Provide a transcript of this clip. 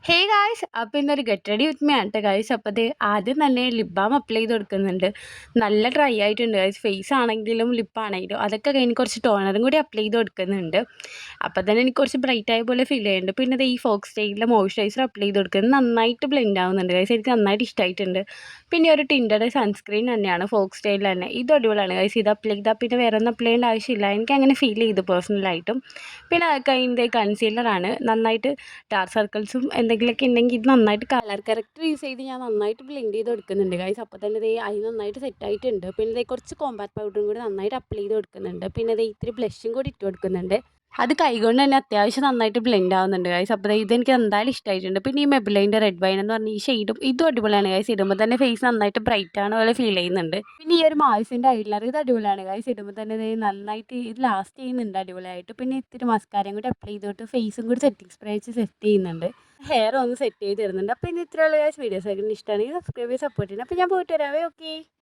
Hey guys അപ്പോൾ ഇന്നൊരു get ready with me ആണ് ട്ടോ ഗായ്സ്. അപ്പോൾ ദേ ആദ്യം തന്നെ ലിപ് ബാം അപ്ലൈ ചെയ്ത് കൊടുക്കുന്നുണ്ട്. നല്ല ഡ്രൈ ആയിട്ടുണ്ട് ഗായ്സ്. ഫേസ് ആണെങ്കിലും ലിപ്പാണെങ്കിലും അതൊക്കെ കഴിഞ്ഞ് കുറച്ച് ടോണറും കൂടി അപ്ലൈ ചെയ്ത് കൊടുക്കുന്നുണ്ട്. അപ്പോൾ തന്നെ എനിക്ക് കുറച്ച് ബ്രൈറ്റ് ആയ പോലെ ഫീൽ ചെയ്യുന്നുണ്ട്. പിന്നെ ദേ ഈ ഫോക്സ് സ്റ്റൈലിലെ മോയ്സ്ചറൈസർ അപ്ലൈ ചെയ്ത് കൊടുക്കുന്നത് നന്നായിട്ട് ബ്ലെൻഡ് ആവുന്നുണ്ട് ഗായ്സ്. എനിക്ക് നന്നായിട്ട് ഇഷ്ടമായിട്ടുണ്ട്. പിന്നെ ഒരു ടിൻറ്റഡ് സൺസ്ക്രീൻ തന്നെയാണ് ഫോക്സ് സ്റ്റൈലിൽ തന്നെ. ഇത് അടിപൊളിയാണ് ഗായ്സ്. ഇത് അപ്ലൈ ചെയ്താൽ പിന്നെ വേറെ ഒന്നും അപ്ലൈ ചെയ്യേണ്ട ആവശ്യമില്ല. എനിക്ക് അങ്ങനെ ഫീൽ ചെയ്തു പേഴ്സണലായിട്ടും. പിന്നെ അത് കഴിഞ്ഞ് കൺസീലറാണ്. നന്നായിട്ട് ഡാർക്ക് സർക്കിൾസും എന്തെങ്കിലുമൊക്കെ ഉണ്ടെങ്കിൽ ഇത് നന്നായിട്ട് കളർ കറക്റ്റ് യൂസ് ചെയ്ത് ഞാൻ നന്നായിട്ട് ബ്ലെൻഡ് ചെയ്ത് കൊടുക്കുന്നുണ്ട് ഗൈസ്. അപ്പോൾ തന്നെ ദേ അത് നന്നായിട്ട് സെറ്റായിട്ടുണ്ട്. പിന്നെ ദേ കുറച്ച് കോമ്പാക്ട് പൗഡറും കൂടി നന്നായിട്ട് അപ്ലൈ ചെയ്ത് കൊടുക്കുന്നുണ്ട്. പിന്നെ ദേ ഇത്തിരി ബ്ലഷും കൂടി ഇട്ട് കൊടുക്കുന്നുണ്ട്. അത് കൈകൊണ്ട് തന്നെ അത്യാവശ്യം നന്നായിട്ട് ബ്ലെൻഡ് ആവുന്നുണ്ട് ഗൈസ്. അപ്പോൾ ഇതെനിക്ക് എന്തായാലും ഇഷ്ടമായിട്ടുണ്ട്. പിന്നെ ഈ മെബിലൈൻ്റെ റെഡ് വൈൻ എന്ന് പറഞ്ഞ ഈ ഷെയ്ഡും ഇതും അടിപൊളിയാണ് ഗൈസ്. ഇടുമ്പോൾ തന്നെ ഫേസ് നന്നായിട്ട് ബ്രൈറ്റ് ആണ് പോലെ ഫീൽ ചെയ്യുന്നുണ്ട്. പിന്നെ ഈ ഒരു മായ്സിൻ്റെ ഐലൈനർ ഇത് അടിപൊളിയാണ് ഗൈസ്. ഇടുമ്പോൾ തന്നെ ഇത് നന്നായിട്ട് ഇത് ലാസ്റ്റ് ചെയ്യുന്നുണ്ട് അടിപൊളിയായിട്ട്. പിന്നെ ഇത്തിരി മസ്കാരയും കൂടി അപ്ലൈ ചെയ്തിട്ട് ഫേസും കൂടി സെറ്റിംഗ് സ്പ്രേ വെച്ച് സെറ്റ് ചെയ്യുന്നുണ്ട്. ഹെയർ ഒന്ന് സെറ്റ് ചെയ്ത് തരുന്നുണ്ട്. അപ്പോൾ ഇനി ഇത്രയുള്ള ഗൈസ്. വീഡിയോസ് ആയിട്ട് ഇഷ്ടമാണെങ്കിൽ സബ്സ്ക്രൈബ് ചെയ്ത് സപ്പോർട്ട് ചെയ്യണം. അപ്പോൾ ഞാൻ പോയിട്ട് വരാവേ. ഓക്കെ.